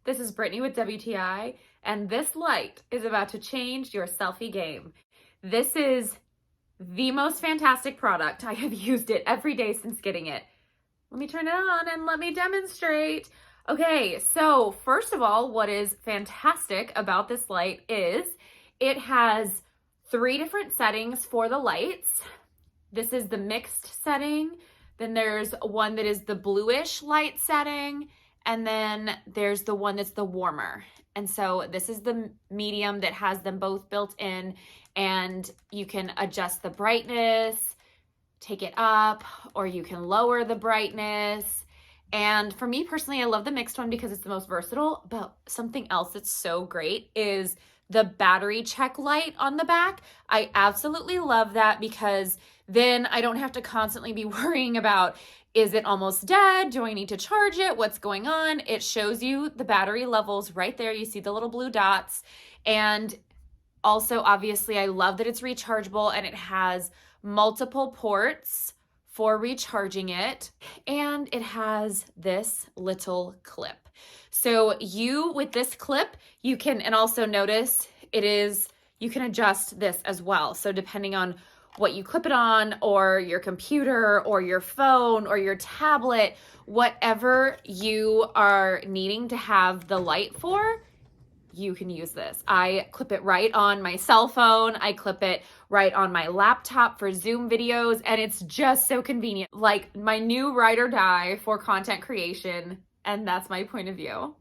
This is Brittany with WTI, and this light is about to change your selfie game. This is the most fantastic product. I have used it every day since getting it. Let me turn it on and let me demonstrate. Okay, so first of all, what is fantastic about this light is it has 3 different settings for the lights. This is the mixed setting. Then there's one that is the bluish light setting. And then there's the one that's the warmer. And so this is the medium that has them both built in, and you can adjust the brightness, take it up, or you can lower the brightness. And for me personally, I love the mixed one because it's the most versatile. But something else that's so great is the battery check light on the back. I absolutely love that because then I don't have to constantly be worrying about, is it almost dead? Do I need to charge it? What's going on? It shows you the battery levels right there. You see the little blue dots. And also, obviously, I love that it's rechargeable and it has multiple ports for recharging it. And it has this little clip. So with this clip, you can, and also notice you can adjust this as well. So depending on what you clip it on, or your computer or your phone or your tablet, whatever you are needing to have the light for, you can use this. I clip it right on my cell phone. I clip it right on my laptop for Zoom videos, and it's just so convenient. Like my new ride or die for content creation, and that's my point of view.